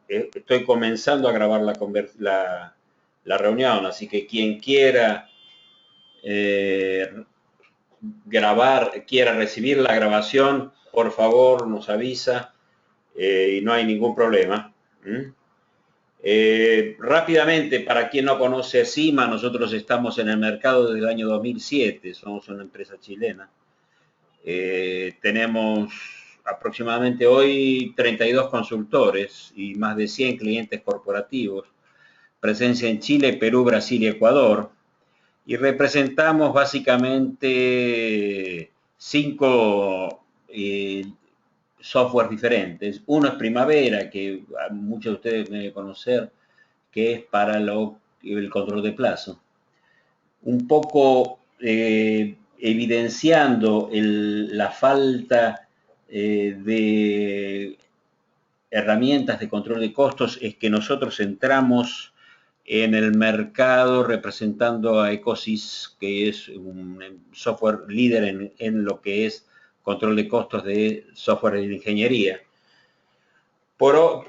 estoy comenzando a grabar la reunión, así que quien quiera eh, quiera recibir la grabación, por favor nos avisa y no hay ningún problema. ¿Mm? Rápidamente, para quien no conoce Cima, nosotros estamos en el mercado desde el año 2007, somos una empresa chilena. Tenemos aproximadamente hoy 32 consultores y más de 100 clientes corporativos, presencia en Chile, Perú, Brasil y Ecuador, y representamos básicamente 5 software diferentes. Uno es Primavera, que muchos de ustedes deben conocer, que es para el control de plazo. Un poco evidenciando la falta de herramientas de control de costos, es que nosotros entramos en el mercado representando a Ecosys, que es un software líder en lo que es control de costos de software de ingeniería.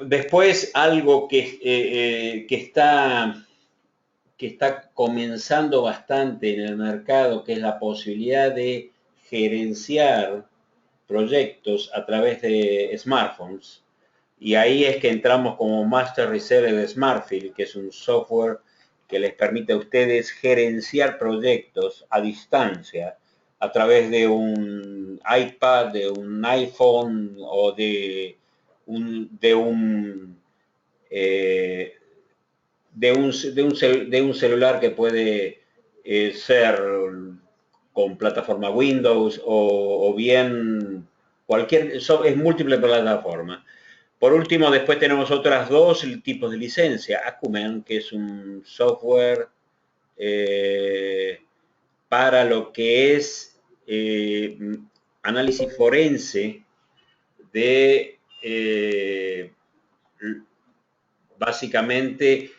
Después, algo que está comenzando bastante en el mercado, que es la posibilidad de gerenciar proyectos a través de smartphones. Y ahí es que entramos como Master Reseller de Smartfield, que es un software que les permite a ustedes gerenciar proyectos a distancia a través de un iPad, de un iPhone o eh, de un celular que puede ser con plataforma Windows o bien es múltiple plataforma. Por último, después tenemos otras dos tipos de licencia. Acumen, que es un software para lo que es análisis forense de básicamente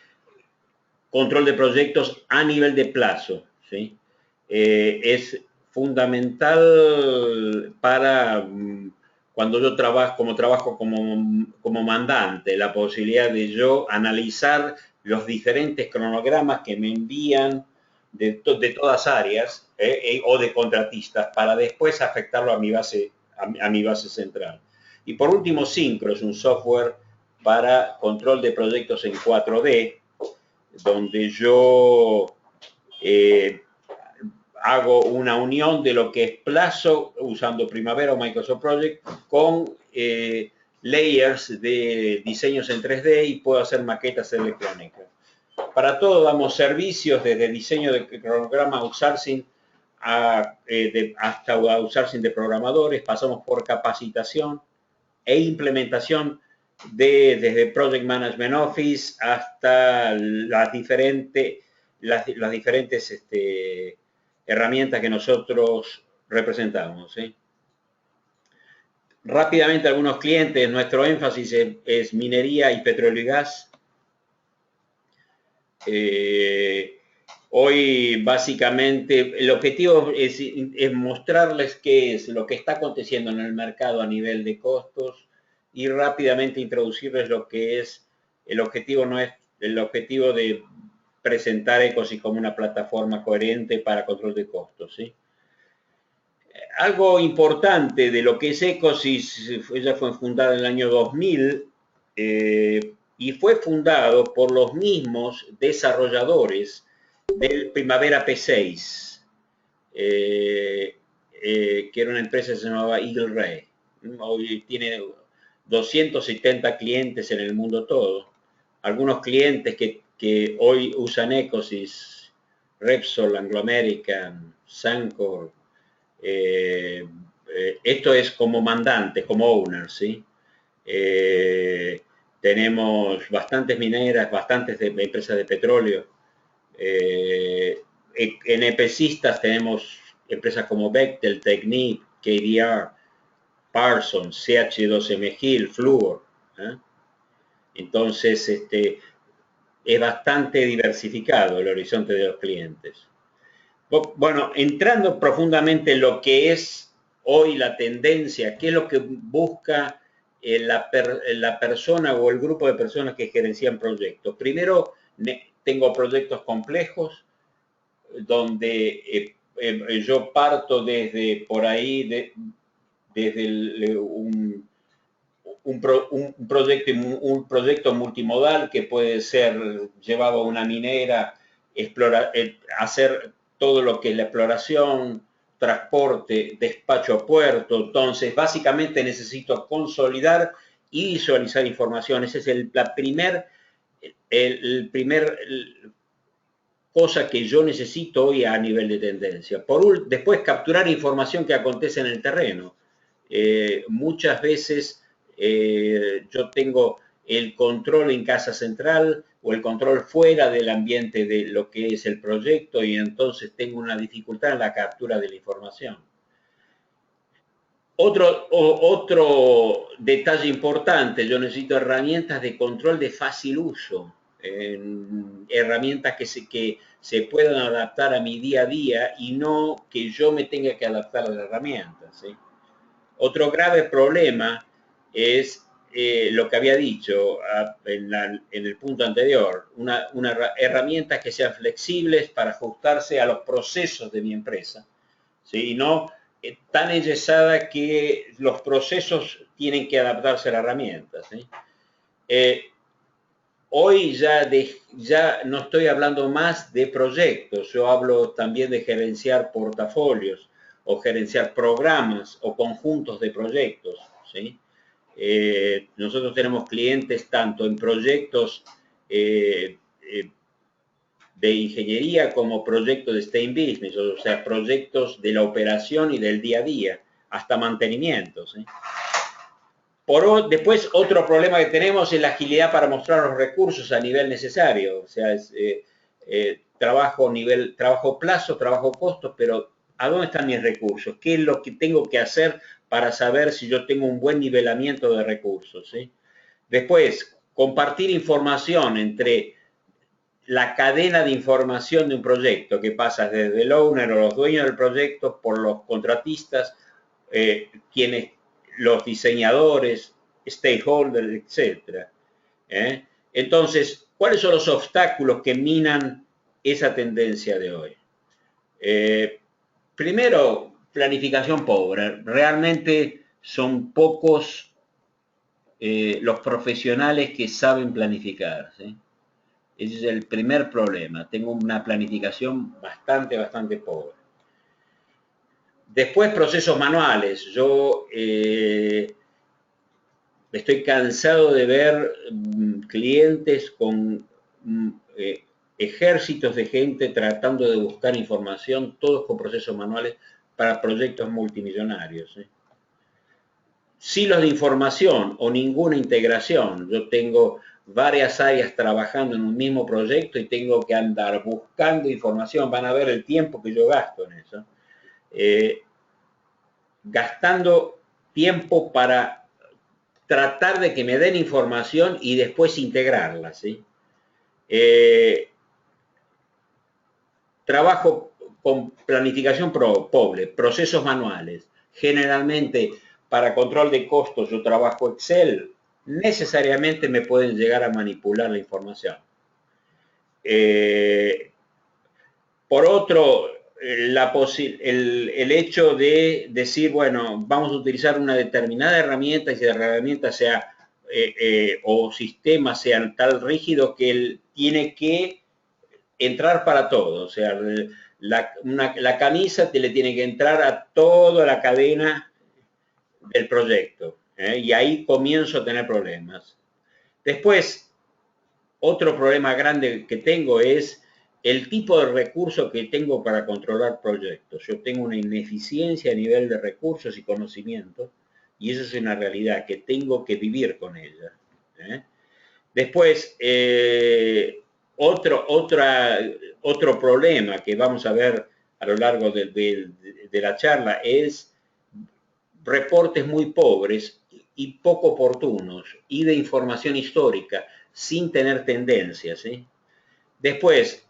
control de proyectos a nivel de plazo. ¿Sí? Es fundamental para cuando yo trabajo como mandante, la posibilidad de yo analizar los diferentes cronogramas que me envían de todas áreas o de contratistas para después afectarlo a mi base central. Y por último, Syncro es un software para control de proyectos en 4D, donde yo hago una unión de lo que es plazo usando Primavera o Microsoft Project con layers de diseños en 3D y puedo hacer maquetas electrónicas. Para todo damos servicios desde diseño de cronograma outsourcing hasta outsourcing de programadores, pasamos por capacitación e implementación desde Project Management Office hasta las diferentes herramientas que nosotros representamos. ¿Sí? Rápidamente, algunos clientes, nuestro énfasis es minería y petróleo y gas. Hoy, básicamente, el objetivo es mostrarles qué es lo que está aconteciendo en el mercado a nivel de costos y rápidamente introducirles lo que es el objetivo. No es el objetivo de presentar Ecosys como una plataforma coherente para control de costos. ¿Sí? Algo importante de lo que es Ecosys, ella fue fundada en el año 2000 y fue fundado por los mismos desarrolladores del Primavera P6, que era una empresa que se llamaba Eagle Ray. Hoy tiene 270 clientes en el mundo todo. Algunos clientes que hoy usan Ecosys, Repsol, Anglo American, Suncor. Esto es como mandantes, como owners, ¿sí? Tenemos bastantes mineras, bastantes empresas de petróleo. En EPCistas tenemos empresas como Bechtel, Technip, KDR, Parsons, CH2M Hill, Fluor. Entonces, es bastante diversificado el horizonte de los clientes. Bueno, entrando profundamente en lo que es hoy la tendencia, qué es lo que busca la persona o el grupo de personas que gerencian proyectos. Primero, tengo proyectos complejos donde yo parto desde por ahí, desde un proyecto multimodal que puede ser llevado a una minera, hacer todo lo que es la exploración, transporte, despacho a puerto. Entonces, básicamente necesito consolidar y visualizar información. Ese es el primer cosa que yo necesito hoy a nivel de tendencia. Después, capturar información que acontece en el terreno. Muchas veces yo tengo el control en casa central o el control fuera del ambiente de lo que es el proyecto y entonces tengo una dificultad en la captura de la información. Otro detalle importante, yo necesito herramientas de control de fácil uso, herramientas que se puedan adaptar a mi día a día y no que yo me tenga que adaptar a las herramientas, ¿sí? Otro grave problema es lo que había dicho en el punto anterior, herramientas que sean flexibles para ajustarse a los procesos de mi empresa, ¿sí? Y no tan enyesada que los procesos tienen que adaptarse a la herramienta, ¿sí? Hoy ya no estoy hablando más de proyectos, yo hablo también de gerenciar portafolios o gerenciar programas o conjuntos de proyectos, ¿sí? Nosotros tenemos clientes tanto en proyectos de ingeniería como proyectos de stay in business, o sea, proyectos de la operación y del día a día, hasta mantenimiento, ¿sí? Después, otro problema que tenemos es la agilidad para mostrar los recursos a nivel necesario. O sea, es trabajo plazo, trabajo costos, pero ¿a dónde están mis recursos? ¿Qué es lo que tengo que hacer para saber si yo tengo un buen nivelamiento de recursos? ¿Sí? Después, compartir información entre la cadena de información de un proyecto que pasa desde el owner o los dueños del proyecto por los contratistas, los diseñadores, stakeholders, etc. Entonces, ¿cuáles son los obstáculos que minan esa tendencia de hoy? Primero, planificación pobre. Realmente son pocos los profesionales que saben planificar, ¿sí? Ese es el primer problema. Tengo una planificación bastante pobre. Después, procesos manuales. Yo estoy cansado de ver clientes con ejércitos de gente tratando de buscar información, todos con procesos manuales para proyectos multimillonarios, ¿sí? Silos de información o ninguna integración. Yo tengo varias áreas trabajando en un mismo proyecto y tengo que andar buscando información. Van a ver el tiempo que yo gasto en eso. Gastando tiempo para tratar de que me den información y después integrarla, ¿sí? Trabajo con planificación pobre, procesos manuales. Generalmente, para control de costos, yo trabajo Excel. Necesariamente me pueden llegar a manipular la información. Por otro, el hecho de decir, bueno, vamos a utilizar una determinada herramienta y si la herramienta sea o sistema sean tal rígido que él tiene que entrar para todo. O sea, la camisa le tiene que entrar a toda la cadena del proyecto. Y ahí comienzo a tener problemas. Después, otro problema grande que tengo es el tipo de recursos que tengo para controlar proyectos. Yo tengo una ineficiencia a nivel de recursos y conocimiento, y eso es una realidad que tengo que vivir con ella. Después, otro problema que vamos a ver a lo largo de la charla es reportes muy pobres y poco oportunos y de información histórica sin tener tendencias, ¿sí? Después,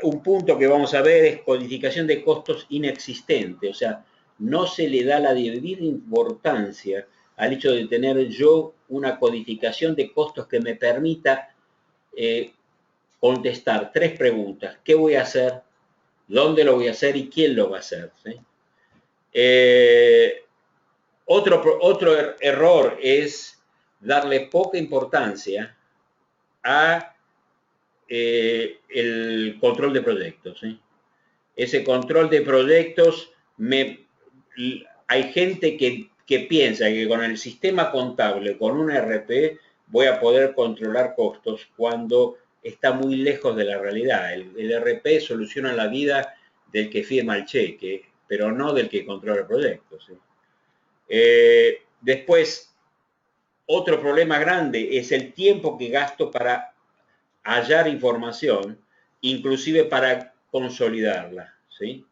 un punto que vamos a ver es codificación de costos inexistente, o sea, no se le da la debida importancia al hecho de tener yo una codificación de costos que me permita contestar 3 preguntas. ¿Qué voy a hacer? ¿Dónde lo voy a hacer? ¿Y quién lo va a hacer? ¿Sí? Otro error es darle poca importancia a el control de proyectos. ¿Sí? Ese control de proyectos, hay gente que piensa que con el sistema contable, con un ERP, voy a poder controlar costos cuando está muy lejos de la realidad. El ERP soluciona la vida del que firma el cheque, pero no del que controla el proyecto. ¿Sí? Después, otro problema grande es el tiempo que gasto para hallar información, inclusive para consolidarla. ¿Sí?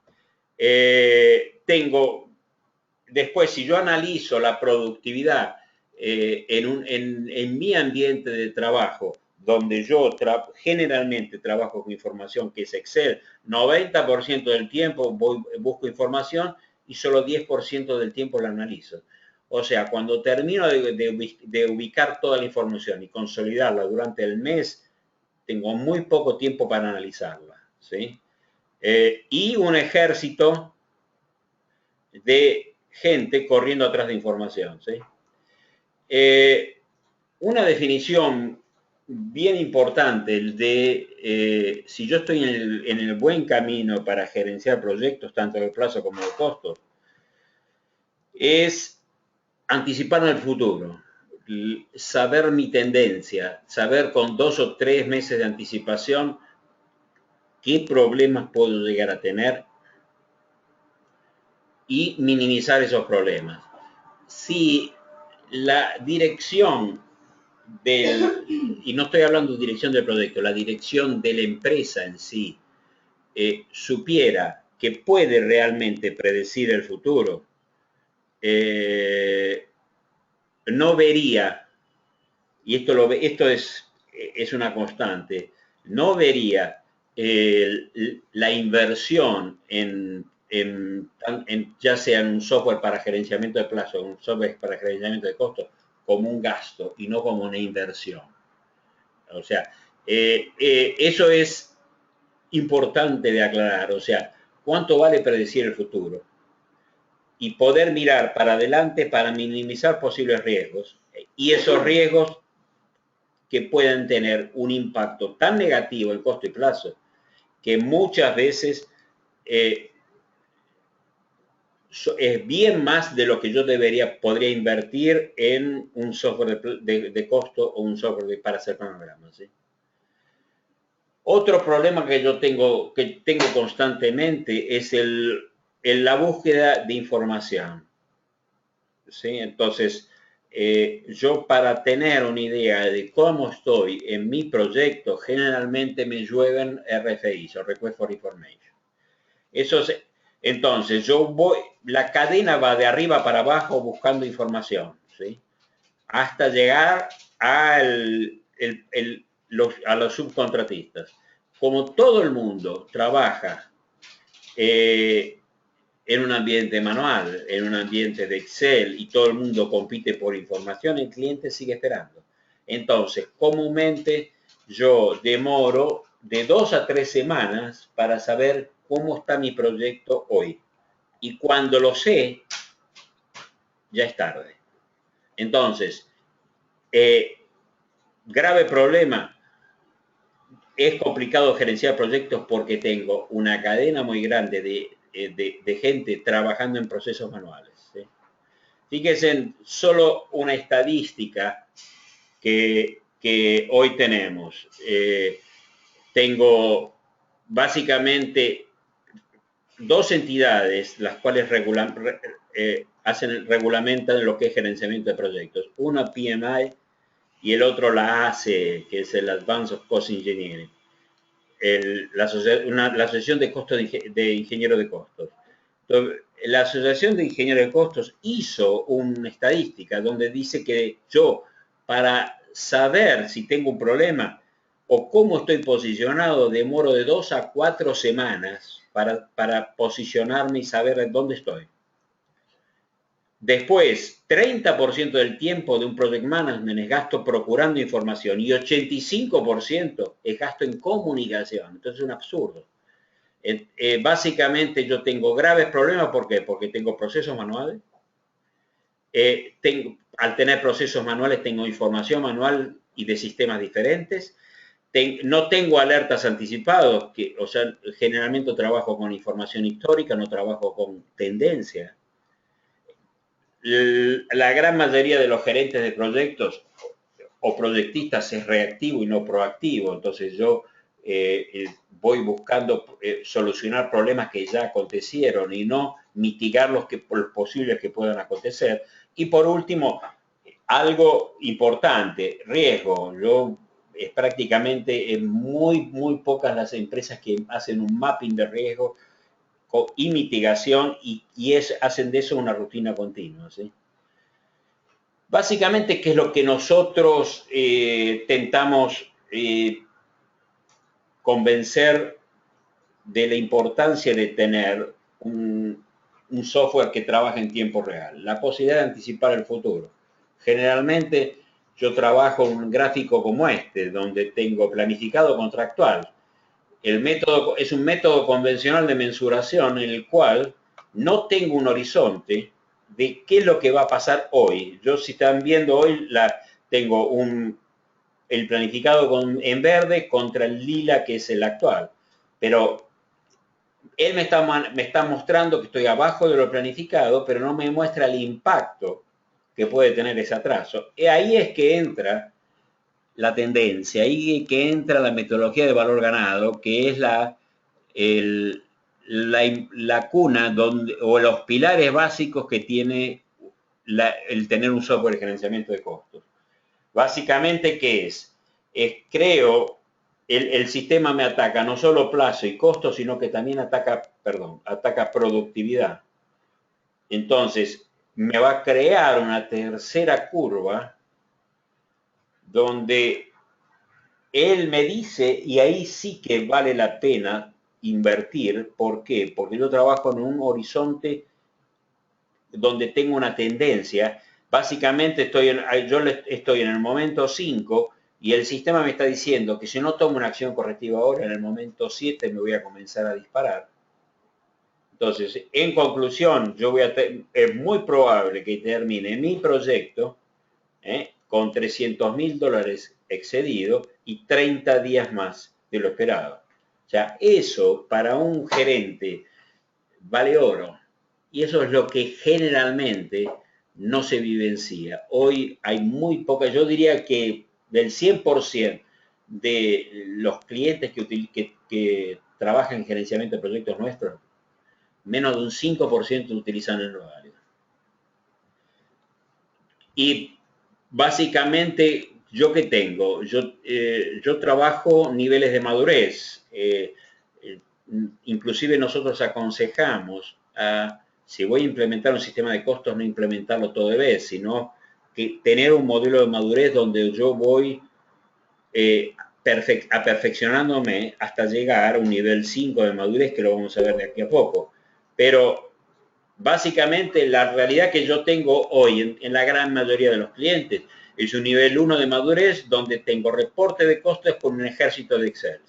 Después, si yo analizo la productividad en mi ambiente de trabajo, donde yo generalmente trabajo con información que es Excel, 90% del tiempo busco información y solo 10% del tiempo la analizo. O sea, cuando termino de ubicar toda la información y consolidarla durante el mes, tengo muy poco tiempo para analizarla. ¿Sí? Y un ejército de gente corriendo atrás de información. ¿Sí? Una definición bien importante de si yo estoy en el buen camino para gerenciar proyectos, tanto de plazo como de costos, es anticiparme al futuro, saber mi tendencia, saber con 2 o 3 meses de anticipación qué problemas puedo llegar a tener y minimizar esos problemas. Si la dirección y no estoy hablando de dirección del proyecto, la dirección de la empresa en sí, supiera que puede realmente predecir el futuro, no vería, y esto es una constante, no vería la inversión ya sea en un software para gerenciamiento de plazo o un software para gerenciamiento de costos como un gasto y no como una inversión. O sea, eso es importante de aclarar. O sea, ¿cuánto vale predecir el futuro? Y poder mirar para adelante para minimizar posibles riesgos. Y esos riesgos que pueden tener un impacto tan negativo en costo y plazo que muchas veces es bien más de lo que yo podría invertir en un software de costo o un software para hacer cronogramas. ¿Sí? Otro problema que yo tengo constantemente es la búsqueda de información. ¿Sí? Entonces, yo para tener una idea de cómo estoy en mi proyecto, generalmente me llueven RFIs o Request for Information. Entonces, la cadena va de arriba para abajo buscando información, ¿sí? Hasta llegar a los subcontratistas. Como todo el mundo trabaja en un ambiente manual, en un ambiente de Excel y todo el mundo compite por información, el cliente sigue esperando. Entonces, comúnmente yo demoro de 2 a 3 semanas para saber cómo está mi proyecto hoy. Y cuando lo sé, ya es tarde. Entonces, grave problema, es complicado gerenciar proyectos porque tengo una cadena muy grande de gente trabajando en procesos manuales. ¿Sí? Fíjense, solo una estadística que hoy tenemos. Tengo básicamente 2 entidades las cuales regulamentan lo que es gerenciamiento de proyectos. Una PMI y el otro la ACE, que es el Advanced Cost Engineering. La Asociación de Costos de Ingenieros de Costos. Entonces, la Asociación de Ingenieros de Costos hizo una estadística donde dice que yo, para saber si tengo un problema o cómo estoy posicionado, demoro de 2 a 4 semanas para posicionarme y saber dónde estoy. Después, 30% del tiempo de un project management es gasto procurando información y 85% es gasto en comunicación. Entonces es un absurdo. Básicamente yo tengo graves problemas, ¿por qué? Porque tengo procesos manuales. Al tener procesos manuales tengo información manual y de sistemas diferentes. No tengo alertas anticipados, o sea, generalmente trabajo con información histórica, no trabajo con tendencia. La gran mayoría de los gerentes de proyectos o proyectistas es reactivo y no proactivo, entonces yo voy buscando solucionar problemas que ya acontecieron y no mitigar los posibles que puedan acontecer. Y por último, algo importante, riesgo. Es prácticamente muy pocas las empresas que hacen un mapping de riesgo y mitigación hacen de eso una rutina continua, ¿sí? Básicamente, ¿qué es lo que nosotros tentamos convencer de la importancia de tener un software que trabaje en tiempo real? La posibilidad de anticipar el futuro. Generalmente yo trabajo en un gráfico como este, donde tengo planificado contractual. El método es un método convencional de mensuración en el cual no tengo un horizonte de qué es lo que va a pasar hoy. Yo, si están viendo hoy, tengo el planificado en verde contra el lila, que es el actual. Pero él me está mostrando que estoy abajo de lo planificado, pero no me muestra el impacto que puede tener ese atraso. Y ahí es que entra la tendencia, ahí es que entra la metodología de valor ganado, que es la cuna o los pilares básicos que tiene el tener un software de gerenciamiento de costos. Básicamente, ¿qué es? Creo, el sistema me ataca no solo plazo y costo, sino que también ataca productividad. Entonces, me va a crear una tercera curva donde él me dice, y ahí sí que vale la pena invertir. ¿Por qué? Porque yo trabajo en un horizonte donde tengo una tendencia. Básicamente yo estoy en el momento 5 y el sistema me está diciendo que si no tomo una acción correctiva ahora, en el momento 7 me voy a comenzar a disparar. Entonces, en conclusión, es muy probable que termine mi proyecto con $300.000 excedido y 30 días más de lo esperado. O sea, eso para un gerente vale oro. Y eso es lo que generalmente no se vivencia. Hoy hay muy poca, yo diría que del 100% de los clientes que trabajan en gerenciamiento de proyectos nuestros, menos de un 5% utilizan el horario. Y básicamente, ¿yo qué tengo? Yo trabajo niveles de madurez. Inclusive nosotros aconsejamos si voy a implementar un sistema de costos, no implementarlo todo de vez, sino que tener un modelo de madurez donde yo voy perfeccionándome hasta llegar a un nivel 5 de madurez, que lo vamos a ver de aquí a poco. Pero básicamente la realidad que yo tengo hoy en la gran mayoría de los clientes es un nivel 1 de madurez donde tengo reporte de costos con un ejército de Excel.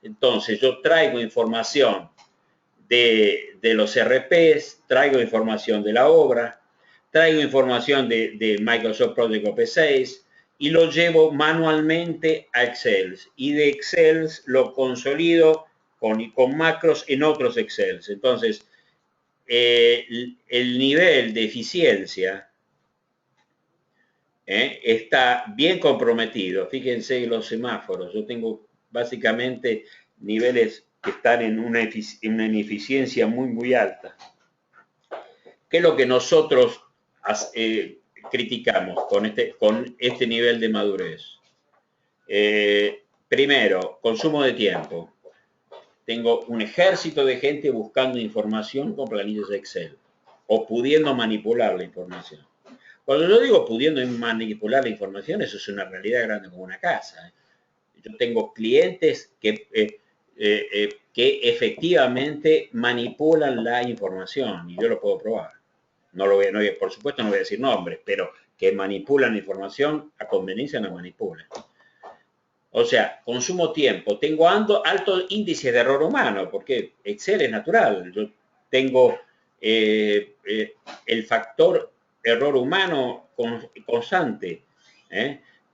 Entonces yo traigo información de los RPs, traigo información de la obra, traigo información de Microsoft Project OP6 y lo llevo manualmente a Excel. Y de Excel lo consolido con macros en otros Excel. Entonces, el nivel de eficiencia está bien comprometido. Fíjense los semáforos. Yo tengo básicamente niveles que están en una ineficiencia muy alta. ¿Qué es lo que nosotros criticamos con este nivel de madurez? Primero, consumo de tiempo. Tengo un ejército de gente buscando información con planillas de Excel o pudiendo manipular la información. Cuando yo digo pudiendo manipular la información, eso es una realidad grande como una casa. Yo tengo clientes que efectivamente manipulan la información y yo lo puedo probar. Por supuesto no voy a decir nombres, pero que manipulan información a conveniencia no manipulan. O sea, consumo tiempo, tengo alto índice de error humano, porque Excel es natural. Yo tengo el factor error humano constante.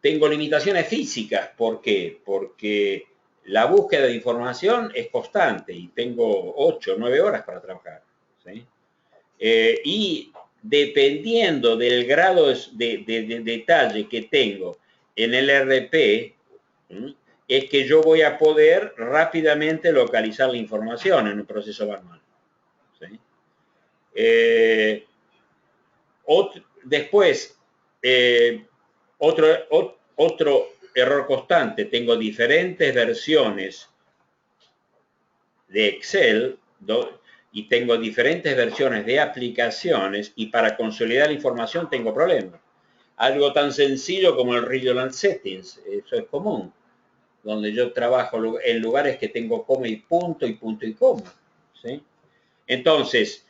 Tengo limitaciones físicas, ¿por qué? Porque la búsqueda de información es constante y tengo 8 o 9 horas para trabajar. ¿Sí? Y dependiendo del grado de detalle que tengo en el RP, es que yo voy a poder rápidamente localizar la información en un proceso manual. ¿Sí? Después, otro error constante, tengo diferentes versiones de Excel y tengo diferentes versiones de aplicaciones y para consolidar la información tengo problemas. Algo tan sencillo como el Regional Settings, eso es común, donde yo trabajo en lugares que tengo coma y punto y coma. ¿Sí? Entonces,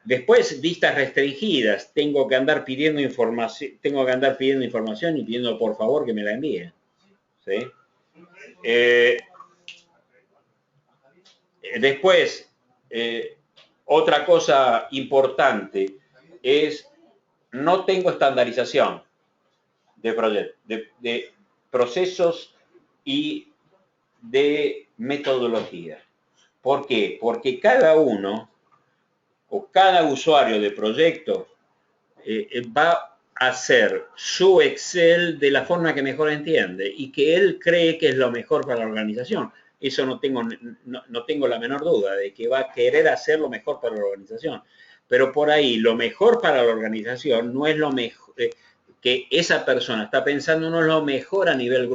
después, vistas restringidas, tengo que andar pidiendo información y pidiendo por favor que me la envíen. ¿Sí? Después, otra cosa importante es no tengo estandarización de procesos y de metodología. ¿Por qué? Porque cada uno o cada usuario de proyecto va a hacer su Excel de la forma que mejor entiende y que él cree que es lo mejor para la organización. Eso no tengo la menor duda de que va a querer hacer lo mejor para la organización. Pero por ahí, lo mejor para la organización no es lo mejor que esa persona está pensando, no es lo mejor a nivel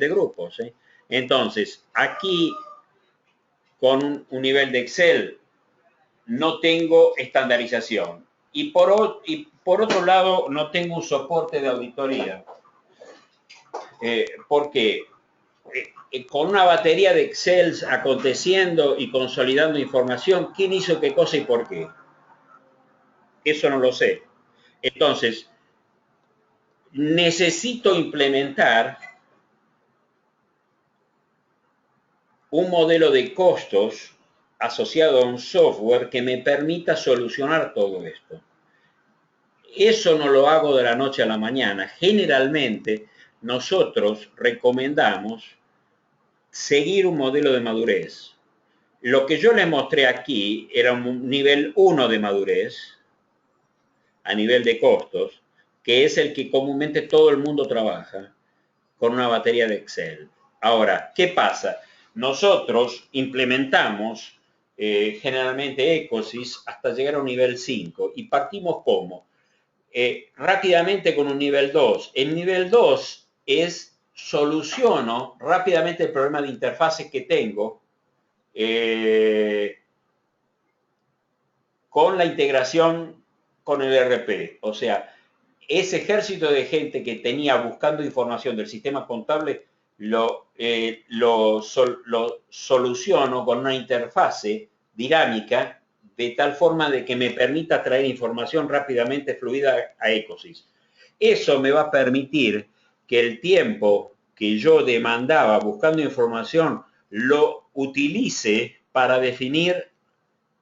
de grupos. ¿Sí? Entonces, aquí, con un nivel de Excel, no tengo estandarización. Y por otro lado, no tengo un soporte de auditoría. Porque con una batería de Excel aconteciendo y consolidando información, ¿quién hizo qué cosa y por qué? Eso no lo sé. Entonces, necesito implementar un modelo de costos asociado a un software que me permita solucionar todo esto. Eso no lo hago de la noche a la mañana. Generalmente, nosotros recomendamos seguir un modelo de madurez. Lo que yo les mostré aquí era un nivel 1 de madurez, a nivel de costos, que es el que comúnmente todo el mundo trabaja con una batería de Excel. Ahora, ¿qué pasa? Nosotros implementamos generalmente Ecosys hasta llegar a un nivel 5 y partimos como rápidamente con un nivel 2. El nivel 2 es soluciono rápidamente el problema de interfaces que tengo con la integración con el ERP. O sea, ese ejército de gente que tenía buscando información del sistema contable lo soluciono con una interfase dinámica de tal forma de que me permita traer información rápidamente fluida a Ecosys. Eso me va a permitir que el tiempo que yo demandaba buscando información lo utilice para definir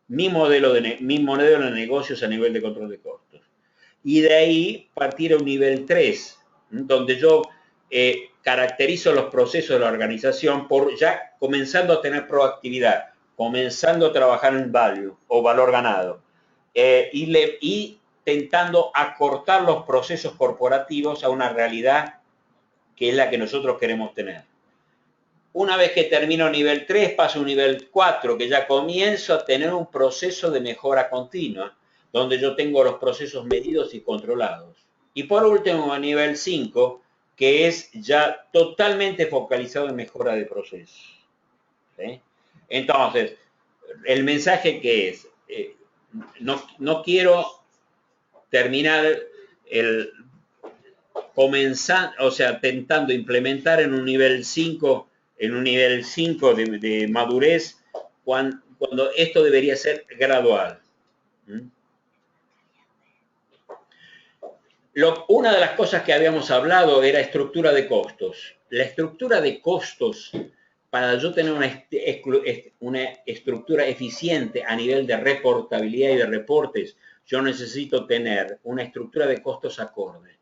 mi modelo de negocios a nivel de control de costos. Y de ahí partir a un nivel 3, donde yo caracterizo los procesos de la organización por ya comenzando a tener proactividad, comenzando a trabajar en value o valor ganado, y intentando acortar los procesos corporativos a una realidad que es la que nosotros queremos tener. Una vez que termino nivel 3, paso a un nivel 4, que ya comienzo a tener un proceso de mejora continua, donde yo tengo los procesos medidos y controlados. Y por último, a nivel 5, que es ya totalmente focalizado en mejora de procesos. ¿Sí? Entonces, el mensaje que es, no quiero terminar tentando implementar en un nivel 5 de madurez, cuando esto debería ser gradual. Una de las cosas que habíamos hablado era estructura de costos. La estructura de costos, para yo tener una estructura eficiente a nivel de reportabilidad y de reportes, yo necesito tener una estructura de costos acorde.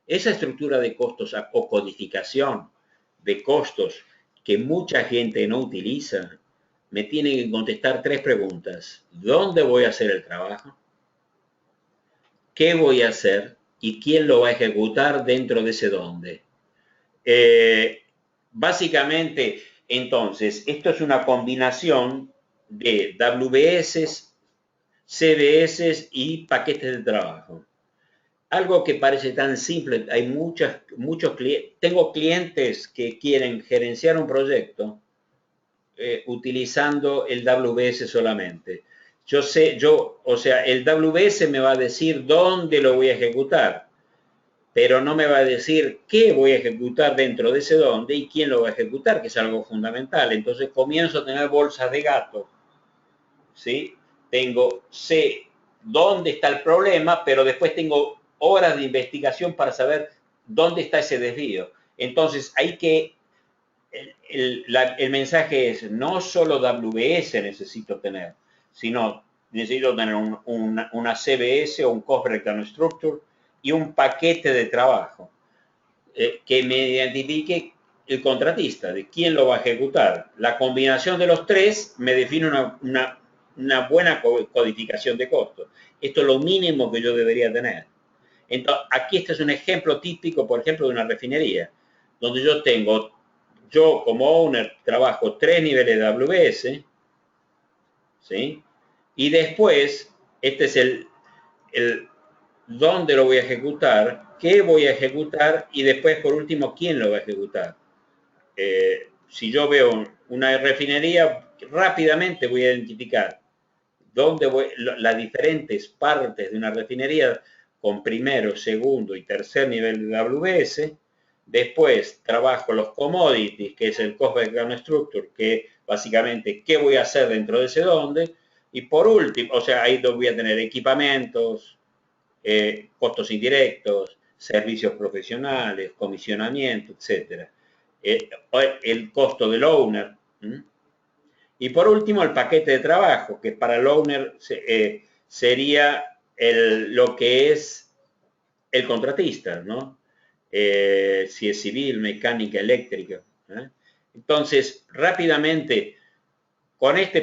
Esa estructura de costos o codificación de costos que mucha gente no utiliza, me tiene que contestar 3 preguntas. ¿Dónde voy a hacer el trabajo? ¿Qué voy a hacer? ¿Y quién lo va a ejecutar dentro de ese dónde? Básicamente, entonces, esto es una combinación de WBS, CBS y paquetes de trabajo. Algo que parece tan simple, hay muchos clientes, tengo clientes que quieren gerenciar un proyecto utilizando el WBS solamente. O sea, el WBS me va a decir dónde lo voy a ejecutar, pero no me va a decir qué voy a ejecutar dentro de ese dónde y quién lo va a ejecutar, que es algo fundamental. Entonces comienzo a tener bolsas de gato, ¿sí? Sé dónde está el problema, pero después tengo horas de investigación para saber dónde está ese desvío. Entonces hay que el mensaje es, no solo WBS necesito tener, sino necesito tener una CBS o un Cost Breakdown Structure y un paquete de trabajo que me identifique el contratista, de quién lo va a ejecutar. La combinación de los 3 me define una buena codificación de costos. Esto es lo mínimo que yo debería tener. Entonces, aquí este es un ejemplo típico, por ejemplo, de una refinería, donde yo como owner trabajo 3 niveles de AWS, ¿sí? Y después, este es el dónde lo voy a ejecutar, qué voy a ejecutar y después, por último, quién lo va a ejecutar. Si yo veo una refinería, rápidamente voy a identificar las diferentes partes de una refinería con primero, segundo y tercer nivel de AWS. Después trabajo los commodities, que es el Cost Breakdown Structure, que básicamente qué voy a hacer dentro de ese dónde. Y por último, o sea, ahí voy a tener equipamientos, costos indirectos, servicios profesionales, comisionamiento, etc. El costo del owner. Y por último, el paquete de trabajo, que para el owner sería lo que es el contratista, ¿no? Si es civil, mecánica, eléctrica. Entonces, rápidamente, con esta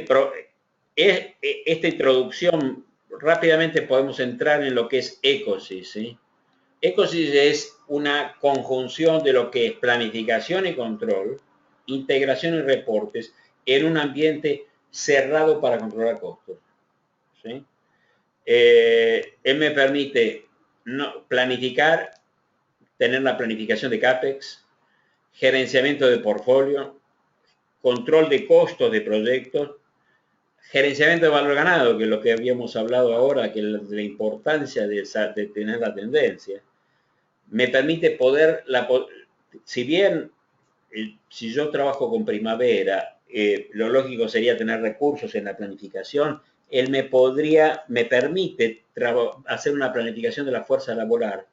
introducción, rápidamente podemos entrar en lo que es ECOSYS, ¿sí? ECOSYS es una conjunción de lo que es planificación y control, integración y reportes en un ambiente cerrado para controlar costos, ¿sí? Él me permite planificar, tener la planificación de CAPEX, gerenciamiento de portfolio, control de costos de proyectos, gerenciamiento de valor ganado, que es lo que habíamos hablado ahora, que es la importancia de tener la tendencia, me permite si bien si yo trabajo con Primavera, lo lógico sería tener recursos en la planificación, él me permite hacer una planificación de la fuerza laboral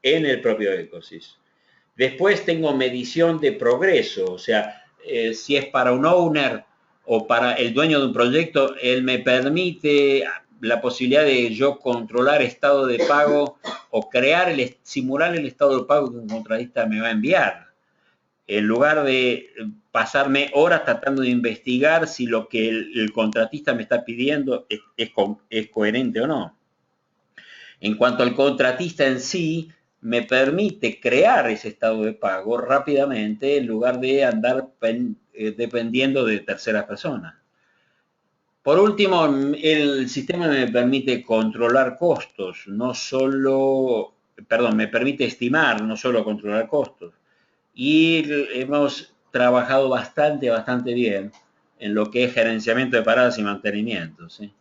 en el propio ECOSYS. Después tengo medición de progreso, o sea, si es para un owner o para el dueño de un proyecto, él me permite la posibilidad de yo controlar estado de pago o simular el estado de pago que un contratista me va a enviar. En lugar de pasarme horas tratando de investigar si lo que el contratista me está pidiendo es coherente o no. En cuanto al contratista en sí, me permite crear ese estado de pago rápidamente en lugar de andar dependiendo de terceras personas. Por último, el sistema me permite controlar costos, me permite estimar, no solo controlar costos. Y hemos trabajado bastante bien en lo que es gerenciamiento de paradas y mantenimiento, ¿sí?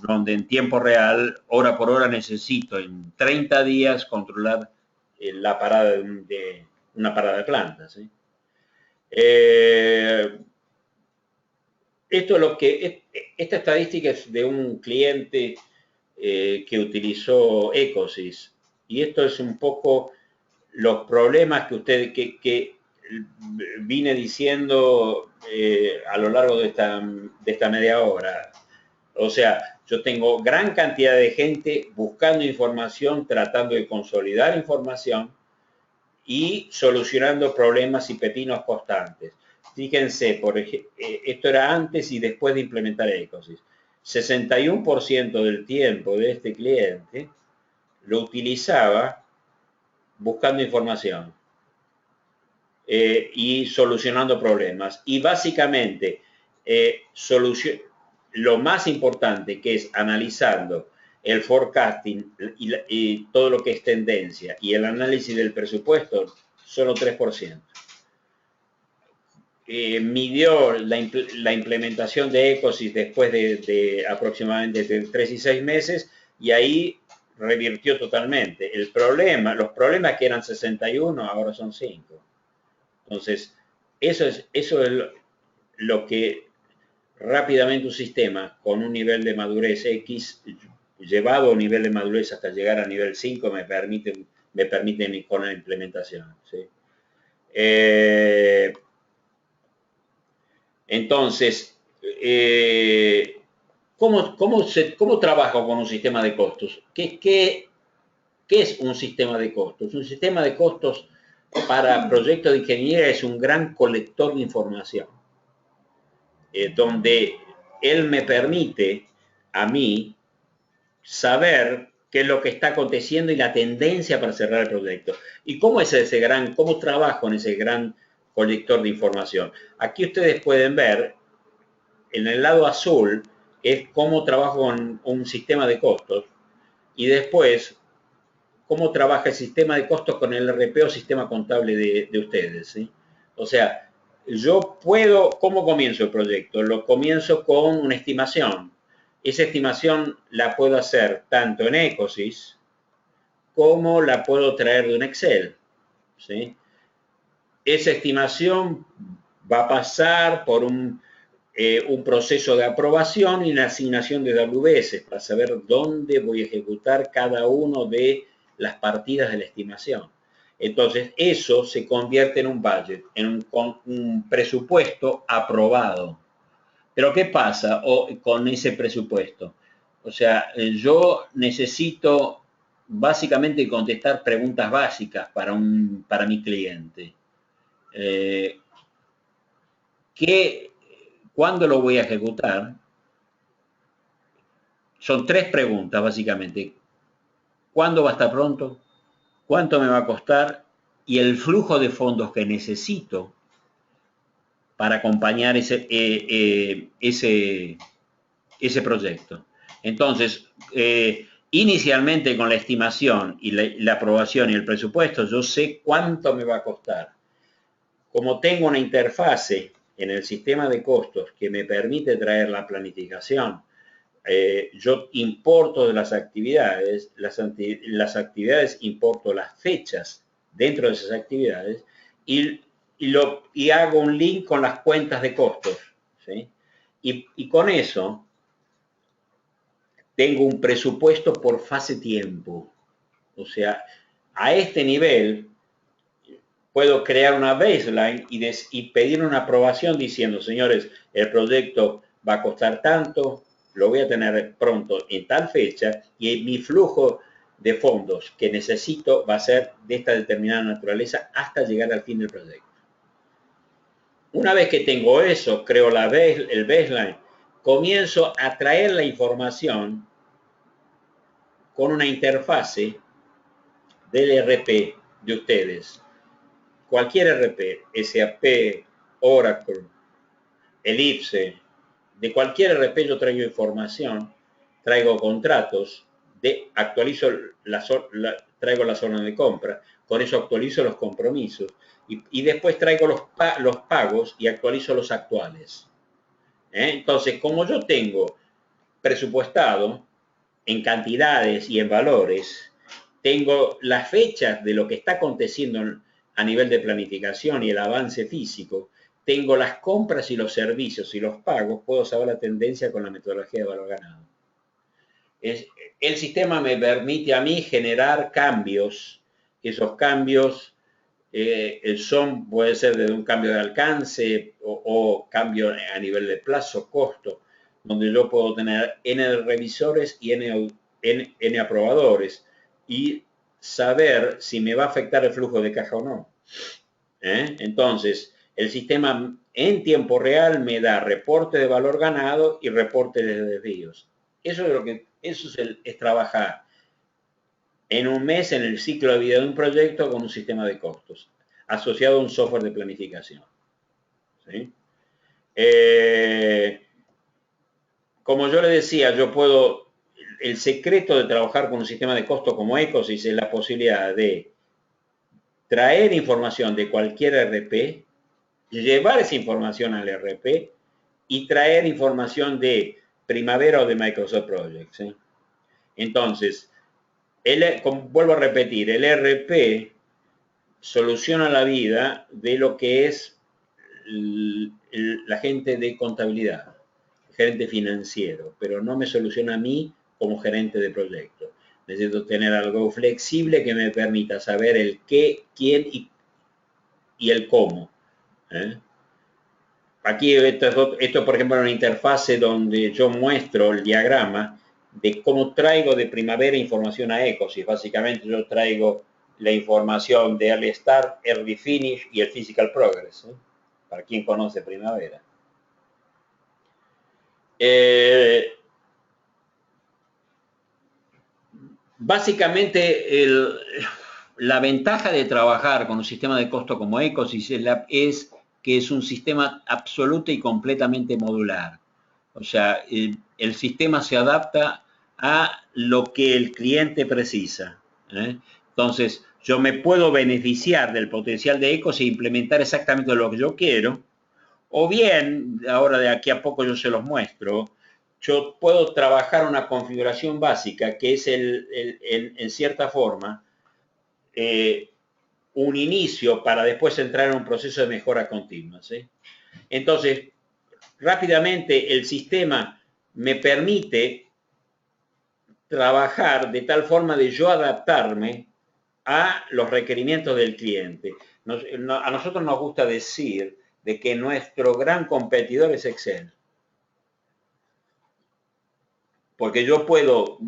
Donde en tiempo real, hora por hora, necesito en 30 días controlar la parada de una parada de planta, ¿sí? Esta estadística es de un cliente que utilizó Ecosys. Y esto es un poco los problemas que vine diciendo a lo largo de esta media hora. O sea, yo tengo gran cantidad de gente buscando información, tratando de consolidar información y solucionando problemas y pepinos constantes. Fíjense, por ejemplo, esto era antes y después de implementar Ecosys. 61% del tiempo de este cliente lo utilizaba buscando información y solucionando problemas. Y básicamente, lo más importante, que es analizando el forecasting y todo lo que es tendencia y el análisis del presupuesto, solo 3%. Midió la implementación de Ecosys después de aproximadamente 3 y 6 meses y ahí revirtió totalmente. Los problemas que eran 61 ahora son 5. Entonces, eso es lo que rápidamente un sistema con un nivel de madurez X, llevado a un nivel de madurez hasta llegar a nivel 5, me permiten ir con la implementación. ¿Sí? Entonces, ¿cómo trabajo con un sistema de costos? ¿Qué es un sistema de costos? Un sistema de costos para proyectos de ingeniería es un gran colector de información, donde él me permite a mí saber qué es lo que está aconteciendo y la tendencia para cerrar el proyecto. ¿Y cómo trabajo en ese gran colector de información? Aquí ustedes pueden ver, en el lado azul, es cómo trabajo con un sistema de costos y después cómo trabaja el sistema de costos con el RP o sistema contable de ustedes. ¿Sí? O sea, ¿cómo comienzo el proyecto? Lo comienzo con una estimación. Esa estimación la puedo hacer tanto en Ecosys como la puedo traer de un Excel. ¿Sí? Esa estimación va a pasar por un proceso de aprobación y una asignación de WS para saber dónde voy a ejecutar cada uno de las partidas de la estimación. Entonces, eso se convierte en un budget, en un presupuesto aprobado. Pero ¿qué pasa con ese presupuesto? O sea, yo necesito básicamente contestar preguntas básicas para mi cliente. ¿Cuándo lo voy a ejecutar? Son 3 preguntas, básicamente. ¿Cuándo va a estar pronto? ¿Cuánto me va a costar? Y el flujo de fondos que necesito para acompañar ese proyecto. Entonces, inicialmente con la estimación y la aprobación y el presupuesto, yo sé cuánto me va a costar. Como tengo una interfase en el sistema de costos que me permite traer la planificación, yo importo de las actividades, las actividades importo las fechas dentro de esas actividades y hago un link con las cuentas de costos. ¿Sí? Y con eso tengo un presupuesto por fase tiempo. O sea, a este nivel puedo crear una baseline y pedir una aprobación diciendo, señores, el proyecto va a costar tanto, lo voy a tener pronto en tal fecha y mi flujo de fondos que necesito va a ser de esta determinada naturaleza hasta llegar al fin del proyecto. Una vez que tengo eso, creo el baseline, comienzo a traer la información con una interfase del RP de ustedes. Cualquier RP, SAP, Oracle, Ellipse, de cualquier RP yo traigo información, traigo contratos, traigo la zona de compra, con eso actualizo los compromisos y después traigo los pagos y actualizo los actuales. Entonces, como yo tengo presupuestado en cantidades y en valores, tengo las fechas de lo que está aconteciendo a nivel de planificación y el avance físico, tengo las compras y los servicios y los pagos, puedo saber la tendencia con la metodología de valor ganado. El sistema me permite a mí generar cambios. Esos cambios puede ser de un cambio de alcance o cambio a nivel de plazo, costo, donde yo puedo tener N revisores y N aprobadores y saber si me va a afectar el flujo de caja o no. Entonces, el sistema en tiempo real me da reporte de valor ganado y reporte de desvíos. Eso es trabajar en un mes en el ciclo de vida de un proyecto con un sistema de costos asociado a un software de planificación. ¿Sí? Como yo le decía, el secreto de trabajar con un sistema de costos como Ecosys es la posibilidad de traer información de cualquier RP, llevar esa información al RP y traer información de Primavera o de Microsoft Project. ¿Sí? Entonces, vuelvo a repetir, el RP soluciona la vida de lo que es la gente de contabilidad, gerente financiero, pero no me soluciona a mí como gerente de proyecto. Necesito tener algo flexible que me permita saber el qué, quién y el cómo. Aquí esto, por ejemplo, es una interfase donde yo muestro el diagrama de cómo traigo de Primavera información a Ecosys. Básicamente yo traigo la información de Early Start, Early Finish y el Physical Progress, para quien conoce Primavera. Básicamente, la ventaja de trabajar con un sistema de costo como Ecosys es que es un sistema absoluto y completamente modular. O sea, el sistema se adapta a lo que el cliente precisa. Entonces, yo me puedo beneficiar del potencial de Ecosys e implementar exactamente lo que yo quiero, o bien, ahora de aquí a poco yo se los muestro, yo puedo trabajar una configuración básica que es en cierta forma un inicio para después entrar en un proceso de mejora continua. ¿Sí? Entonces, rápidamente el sistema me permite trabajar de tal forma de yo adaptarme a los requerimientos del cliente. A nosotros nos gusta decir de que nuestro gran competidor es Excel. Porque yo puedo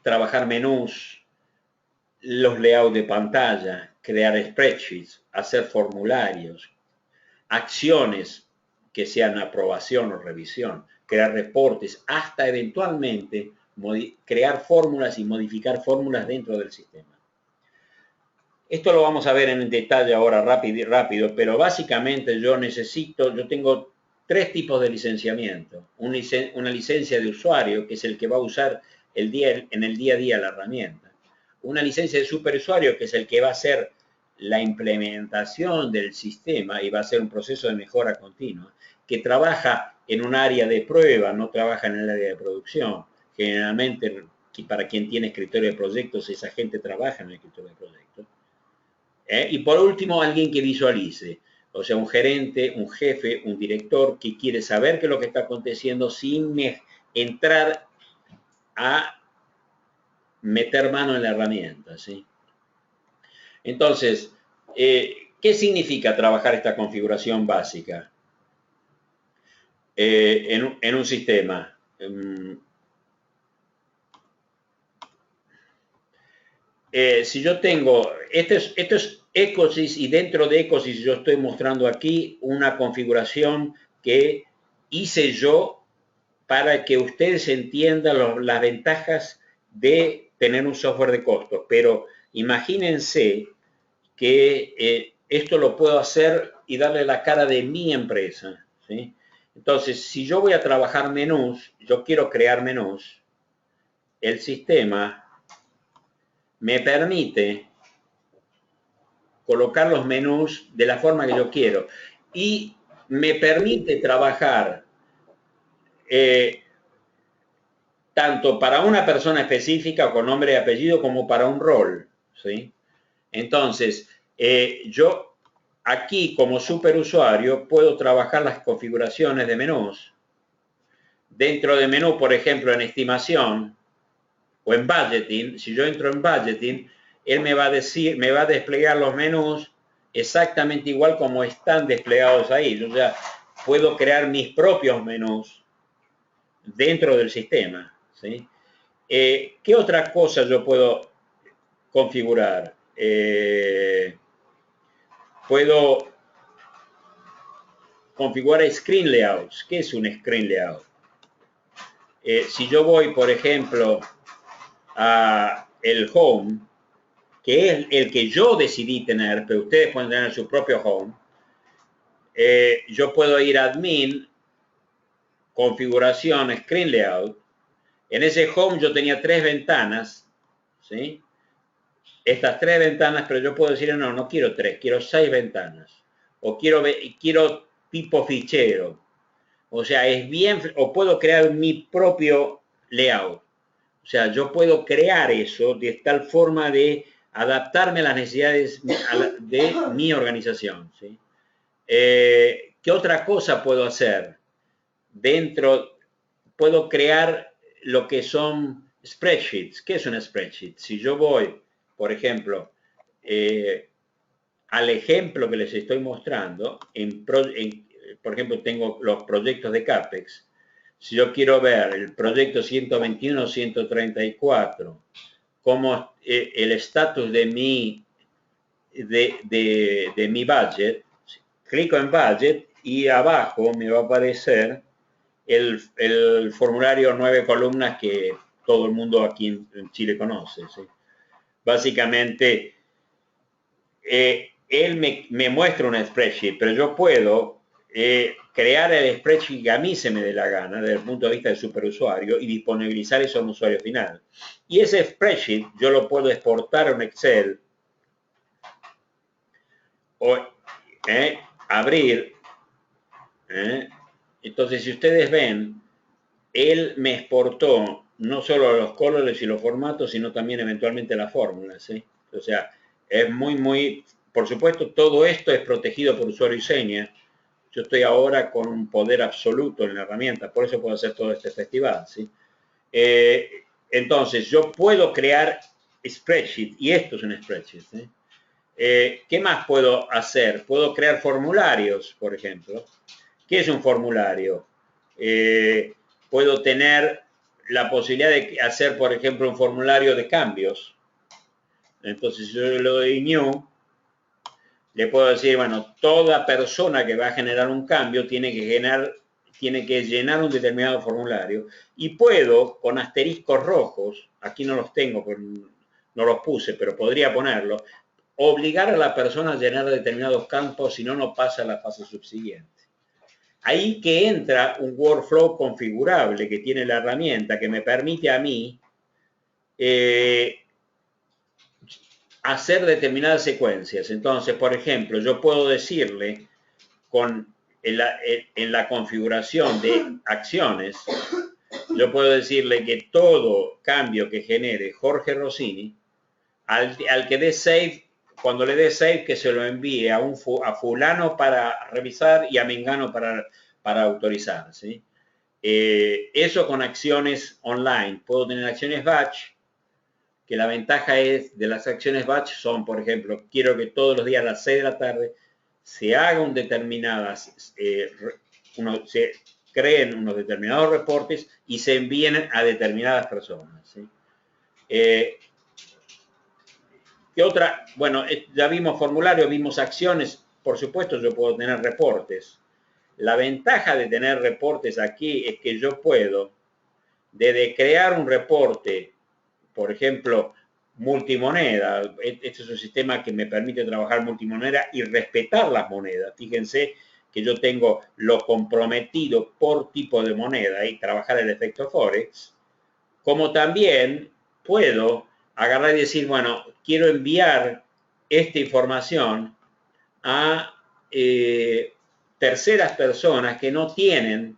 trabajar menús, los layouts de pantalla, crear spreadsheets, hacer formularios, acciones que sean aprobación o revisión, crear reportes, hasta eventualmente crear fórmulas y modificar fórmulas dentro del sistema. Esto lo vamos a ver en detalle ahora rápido, pero básicamente yo tengo tres tipos de licenciamiento. Una licencia de usuario, que es el que va a usar en el día a día la herramienta. Una licencia de superusuario, que es el que va a hacer la implementación del sistema y va a ser un proceso de mejora continua, que trabaja en un área de prueba, no trabaja en el área de producción. Generalmente, para quien tiene escritorio de proyectos, esa gente trabaja en el escritorio de proyectos. Y por último, alguien que visualice. O sea, un gerente, un jefe, un director que quiere saber qué es lo que está aconteciendo sin entrar a meter mano en la herramienta. ¿Sí? Entonces, ¿qué significa trabajar esta configuración básica en un sistema? Si yo tengo, esto es Ecosys y dentro de Ecosys yo estoy mostrando aquí una configuración que hice yo para que ustedes entiendan las ventajas de tener un software de costos. Pero imagínense que esto lo puedo hacer y darle la cara de mi empresa. ¿Sí? Entonces, si yo voy a trabajar menús, yo quiero crear menús, el sistema me permite colocar los menús de la forma que yo quiero y me permite trabajar tanto para una persona específica con nombre y apellido como para un rol. ¿Sí? Entonces, yo aquí como superusuario puedo trabajar las configuraciones de menús. Dentro de menú, por ejemplo, en estimación, o en budgeting, si yo entro en budgeting, él me va a decir, me va a desplegar los menús exactamente igual como están desplegados ahí. O sea, puedo crear mis propios menús dentro del sistema, ¿sí? ¿Qué otra cosa yo puedo configurar? Puedo configurar screen layouts. ¿Qué es un screen layout? Si yo voy, por ejemplo, a el home, que es el que yo decidí tener, pero ustedes pueden tener su propio home, yo puedo ir a admin, configuración, screen layout. En ese home yo tenía 3 ventanas, ¿sí? Estas 3 ventanas, pero yo puedo decir, no, no quiero 3, quiero 6 ventanas. O quiero tipo fichero. O sea, es bien, o puedo crear mi propio layout. O sea, yo puedo crear eso de tal forma de adaptarme a las necesidades de mi organización, ¿sí? ¿Qué otra cosa puedo hacer? Puedo crear lo que son spreadsheets. ¿Qué es un spreadsheet? Si yo voy, por ejemplo, al ejemplo que les estoy mostrando, por ejemplo, tengo los proyectos de CAPEX. Si yo quiero ver el proyecto 121-134, como el estatus de mi budget, clico en budget y abajo me va a aparecer el formulario 9 columnas que todo el mundo aquí en Chile conoce, ¿sí? Básicamente, él me muestra una spreadsheet, pero yo puedo crear el spreadsheet que a mí se me dé la gana desde el punto de vista del superusuario y disponibilizar eso a un usuario final. Y ese spreadsheet yo lo puedo exportar a un Excel o abrir. Entonces, si ustedes ven, él me exportó no solo los colores y los formatos, sino también eventualmente las fórmulas, ¿sí? O sea, es muy, por supuesto, todo esto es protegido por usuario y seña. Yo estoy ahora con un poder absoluto en la herramienta, por eso puedo hacer todo este festival, ¿sí? Entonces, yo puedo crear spreadsheet, y esto es un spreadsheet, ¿sí? ¿Qué más puedo hacer? Puedo crear formularios, por ejemplo. ¿Qué es un formulario? Puedo tener la posibilidad de hacer, por ejemplo, un formulario de cambios. Entonces, si yo le doy New, le puedo decir, bueno, toda persona que va a generar un cambio tiene que llenar un determinado formulario. Y puedo, con asteriscos rojos, aquí no los tengo, no los puse, pero podría ponerlo, obligar a la persona a llenar determinados campos, si no, no pasa a la fase subsiguiente. Ahí que entra un workflow configurable que tiene la herramienta que me permite a mí hacer determinadas secuencias. Entonces, por ejemplo, yo puedo decirle en la configuración de acciones, yo puedo decirle que todo cambio que genere Jorge Rossini, al que dé save, cuando le dé save, que se lo envíe a fulano para revisar y a mengano para autorizar, ¿sí? Eso con acciones online. Puedo tener acciones batch, que la ventaja de las acciones batch son, por ejemplo, quiero que todos los días a las 6 de la tarde se hagan se creen unos determinados reportes y se envíen a determinadas personas, ¿sí? ¿Qué otra? Bueno, ya vimos formularios, vimos acciones. Por supuesto, yo puedo tener reportes. La ventaja de tener reportes aquí es que yo puedo, desde crear un reporte, por ejemplo, multimoneda. Este es un sistema que me permite trabajar multimoneda y respetar las monedas. Fíjense que yo tengo lo comprometido por tipo de moneda y trabajar el efecto Forex, como también puedo agarrar y decir, bueno, quiero enviar esta información a terceras personas que no tienen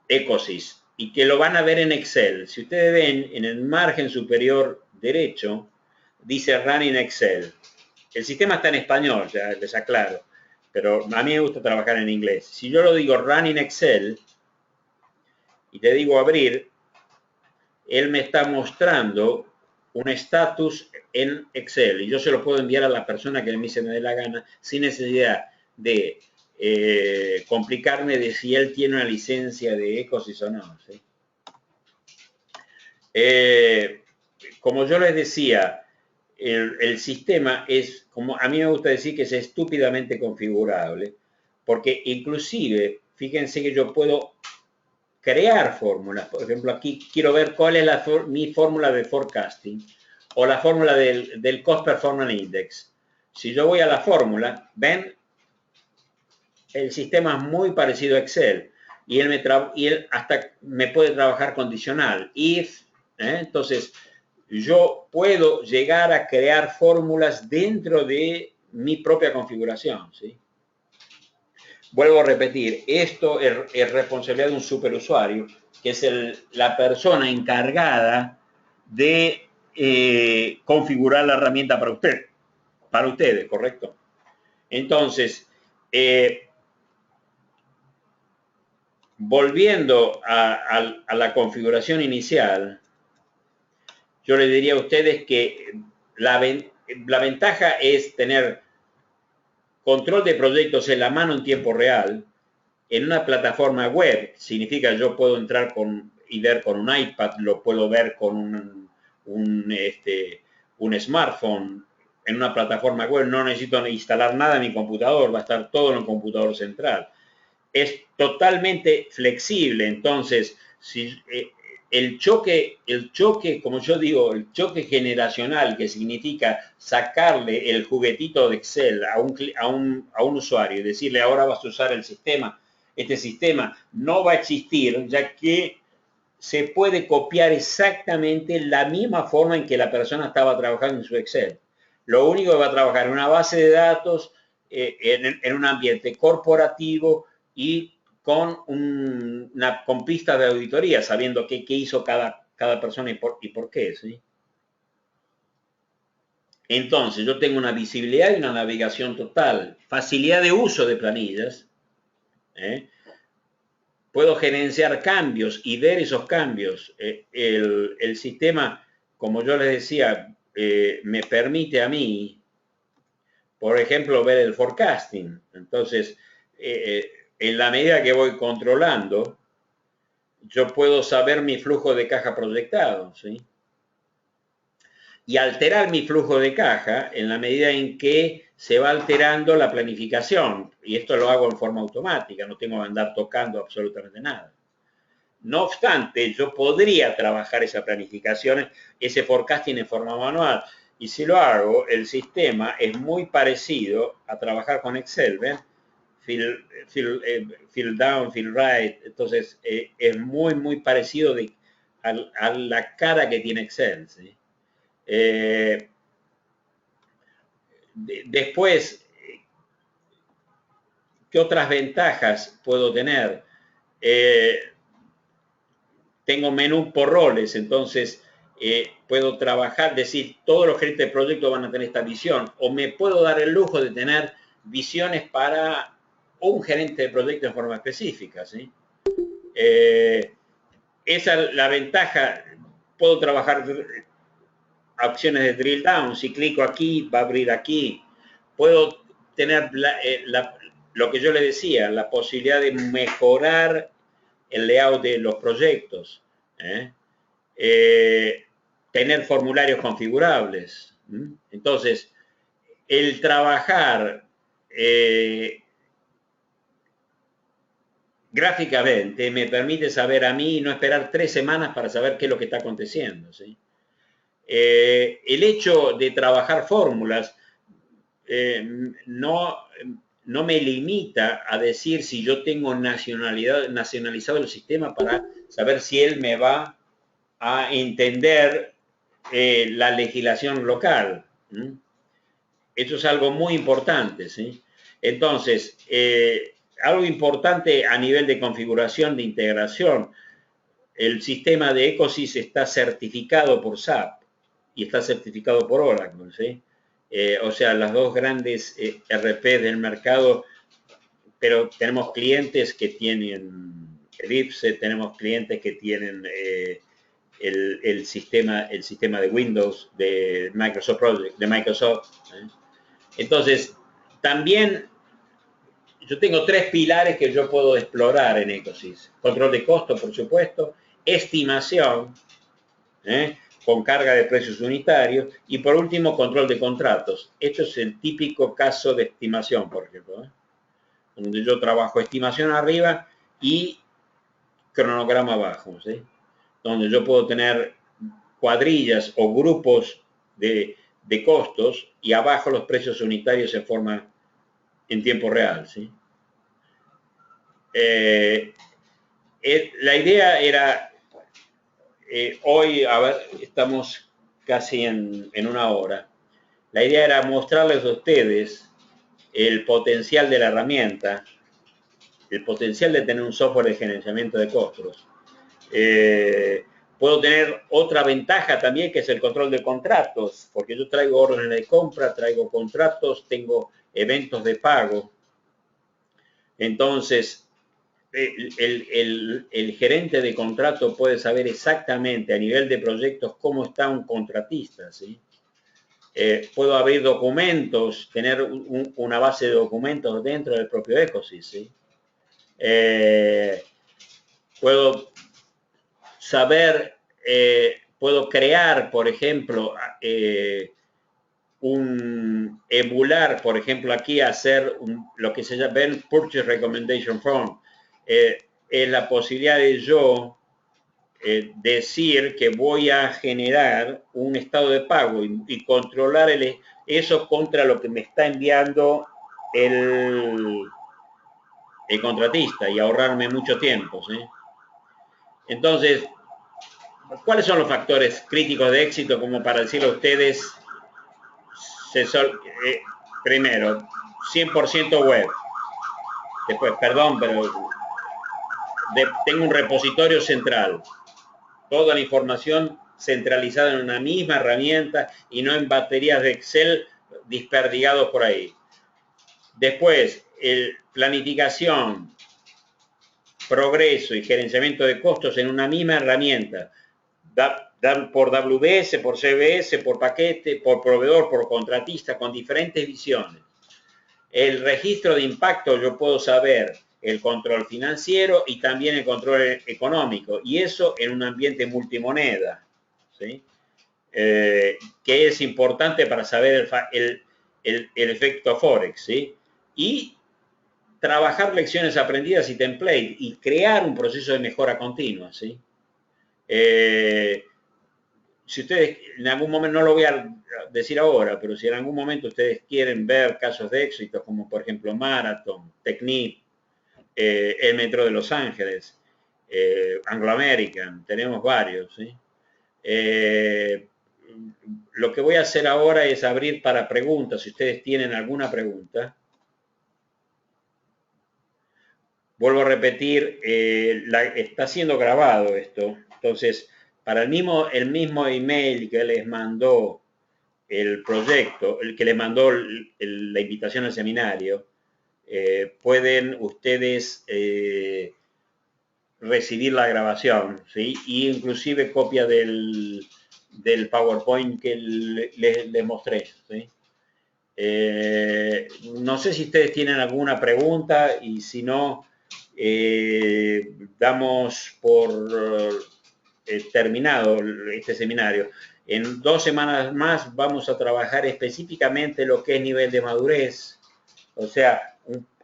Ecosys y que lo van a ver en Excel. Si ustedes ven en el margen superior derecho, dice Run in Excel. El sistema está en español, ya les aclaro, pero a mí me gusta trabajar en inglés. Si yo lo digo Run in Excel, y te digo abrir, él me está mostrando un estatus en Excel y yo se lo puedo enviar a la persona que a mí se me dé la gana sin necesidad de complicarme de si él tiene una licencia de Ecosys o no. ¿Sí? Como yo les decía, el sistema es, como a mí me gusta decir, que es estúpidamente configurable, porque inclusive, fíjense que yo puedo crear fórmulas. Por ejemplo, aquí quiero ver cuál es mi fórmula de forecasting o la fórmula del Cost Performance Index. Si yo voy a la fórmula, ven, el sistema es muy parecido a Excel y él hasta me puede trabajar condicional. If, entonces, yo puedo llegar a crear fórmulas dentro de mi propia configuración, ¿sí? Vuelvo a repetir, esto es responsabilidad de un superusuario, que es la persona encargada de configurar la herramienta para ustedes, ¿correcto? Entonces, volviendo a la configuración inicial, yo les diría a ustedes que la ventaja es tener control de proyectos en la mano en tiempo real, en una plataforma web. Significa yo puedo entrar y ver con un iPad, lo puedo ver con un smartphone, en una plataforma web. No necesito instalar nada en mi computador, va a estar todo en el computador central. Es totalmente flexible, entonces, si el choque, como yo digo, el choque generacional, que significa sacarle el juguetito de Excel a un usuario y decirle ahora vas a usar el sistema, este sistema no va a existir, ya que se puede copiar exactamente la misma forma en que la persona estaba trabajando en su Excel. Lo único que va a trabajar en una base de datos, en un ambiente corporativo y con pistas de auditoría, sabiendo qué hizo cada persona y por qué. ¿Sí? Entonces, yo tengo una visibilidad y una navegación total, facilidad de uso de planillas, puedo gerenciar cambios y ver esos cambios. El sistema, como yo les decía, me permite a mí, por ejemplo, ver el forecasting. Entonces, en la medida que voy controlando, yo puedo saber mi flujo de caja proyectado, ¿sí? Y alterar mi flujo de caja en la medida en que se va alterando la planificación. Y esto lo hago en forma automática, no tengo que andar tocando absolutamente nada. No obstante, yo podría trabajar esa planificación, ese forecasting en forma manual. Y si lo hago, el sistema es muy parecido a trabajar con Excel, ¿ven? Fill down, fill right. Entonces, es muy, muy parecido a la cara que tiene Excel. ¿Sí? Después, ¿qué otras ventajas puedo tener? Tengo menú por roles, entonces puedo trabajar, decir, todos los gerentes de proyecto van a tener esta visión, o me puedo dar el lujo de tener visiones para un gerente de proyecto en forma específica. ¿Sí? Esa es la ventaja. Puedo trabajar opciones de drill down. Si clico aquí, va a abrir aquí. Puedo tener lo que yo le decía, la posibilidad de mejorar el layout de los proyectos. Tener formularios configurables. Entonces, el trabajar gráficamente me permite saber a mí y no esperar 3 semanas para saber qué es lo que está aconteciendo. ¿Sí? El hecho de trabajar fórmulas no me limita a decir si yo tengo nacionalizado el sistema para saber si él me va a entender la legislación local. Eso es algo muy importante. ¿Sí? Entonces, algo importante a nivel de configuración, de integración, el sistema de Ecosys está certificado por SAP y está certificado por Oracle. ¿Sí? O sea, las dos grandes RP del mercado, pero tenemos clientes que tienen el IPSE, tenemos clientes que tienen el sistema de Windows de Microsoft Project, de Microsoft. Entonces, también yo tengo 3 pilares que yo puedo explorar en Ecosys. Control de costo, por supuesto, estimación, con carga de precios unitarios, y por último, control de contratos. Esto es el típico caso de estimación, por ejemplo, donde yo trabajo estimación arriba y cronograma abajo, ¿sí? Donde yo puedo tener cuadrillas o grupos de costos y abajo los precios unitarios en forma en tiempo real, ¿sí? La idea era, hoy, a ver, estamos casi en una hora. La idea era mostrarles a ustedes el potencial de la herramienta, el potencial de tener un software de gerenciamiento de costos. Puedo tener otra ventaja también, que es el control de contratos, porque yo traigo órdenes de compra, traigo contratos, tengo eventos de pago. Entonces, el gerente de contrato puede saber exactamente a nivel de proyectos cómo está un contratista, ¿sí? Puedo abrir documentos, tener una base de documentos dentro del propio Ecosys, ¿sí? Puedo saber, puedo crear, por ejemplo, emular, por ejemplo, aquí hacer lo que se llama Purchase Recommendation Form. Es la posibilidad de yo decir que voy a generar un estado de pago y controlar eso contra lo que me está enviando el contratista y ahorrarme mucho tiempo, ¿sí? Entonces, ¿cuáles son los factores críticos de éxito como para decirle a ustedes? Primero, 100% web. Después, perdón, pero tengo un repositorio central. Toda la información centralizada en una misma herramienta y no en baterías de Excel desperdigados por ahí. Después, planificación, progreso y gerenciamiento de costos en una misma herramienta. Por WBS, por CBS, por paquete, por proveedor, por contratista, con diferentes visiones. El registro de impacto, yo puedo saber el control financiero y también el control económico, y eso en un ambiente multimoneda, ¿sí? Que es importante para saber el efecto Forex, ¿sí? Y trabajar lecciones aprendidas y template y crear un proceso de mejora continua, ¿sí? Si ustedes en algún momento, no lo voy a decir ahora, pero si en algún momento ustedes quieren ver casos de éxito, como por ejemplo Marathon, Technip, el Metro de Los Ángeles, Anglo American, tenemos varios, ¿sí? Lo que voy a hacer ahora es abrir para preguntas, si ustedes tienen alguna pregunta. Vuelvo a repetir, está siendo grabado esto, entonces para el mismo email que les mandó el proyecto, el que les mandó la invitación al seminario, pueden ustedes recibir la grabación, ¿sí? Y inclusive copia del PowerPoint que les mostré, ¿sí? No sé si ustedes tienen alguna pregunta y si no, damos por terminado este seminario. En 2 semanas más vamos a trabajar específicamente lo que es nivel de madurez, o sea,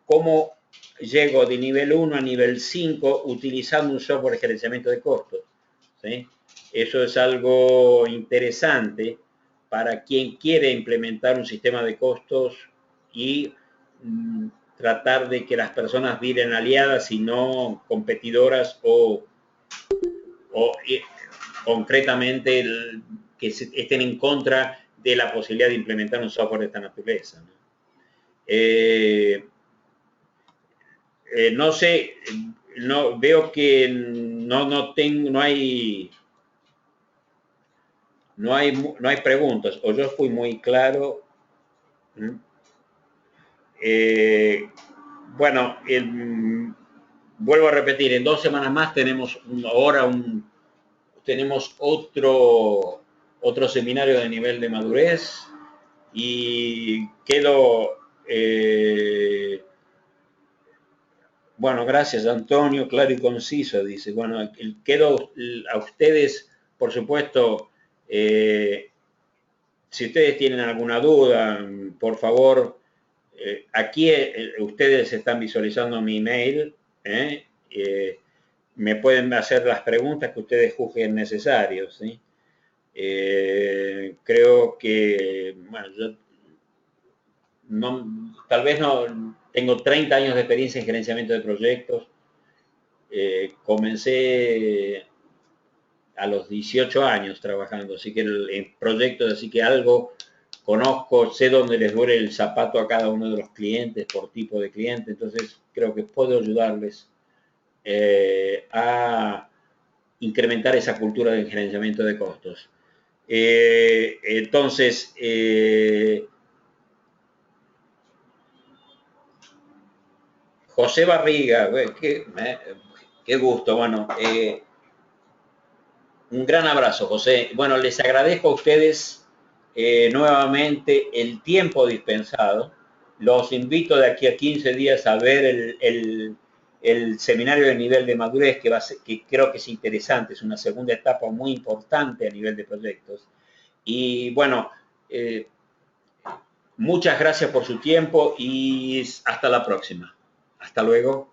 cómo llego de nivel 1 a nivel 5 utilizando un software de gerenciamiento de costos, ¿sí? Eso es algo interesante para quien quiere implementar un sistema de costos y tratar de que las personas viven aliadas y no competidoras o concretamente que estén en contra de la posibilidad de implementar un software de esta naturaleza, ¿no? No sé, no veo que no hay preguntas, o yo fui muy claro. Bueno, vuelvo a repetir, en 2 semanas más tenemos tenemos otro seminario de nivel de madurez y quedo, bueno, gracias Antonio, claro y conciso, dice, bueno, quedo a ustedes, por supuesto, si ustedes tienen alguna duda, por favor, aquí ustedes están visualizando mi email, ¿eh? Me pueden hacer las preguntas que ustedes juzguen necesarios, ¿sí? Creo que, bueno, yo tal vez no tengo 30 años de experiencia en gerenciamiento de proyectos. Comencé a los 18 años trabajando, así que en proyectos, así que algo conozco, sé dónde les duele el zapato a cada uno de los clientes por tipo de cliente, entonces creo que puedo ayudarles a incrementar esa cultura de gerenciamiento de costos. Entonces, José Barriga, qué gusto, bueno, un gran abrazo, José. Bueno, les agradezco a ustedes nuevamente el tiempo dispensado. Los invito de aquí a 15 días a ver el seminario de nivel de madurez que creo que es interesante, es una segunda etapa muy importante a nivel de proyectos. Y bueno, muchas gracias por su tiempo y hasta la próxima. Hasta luego.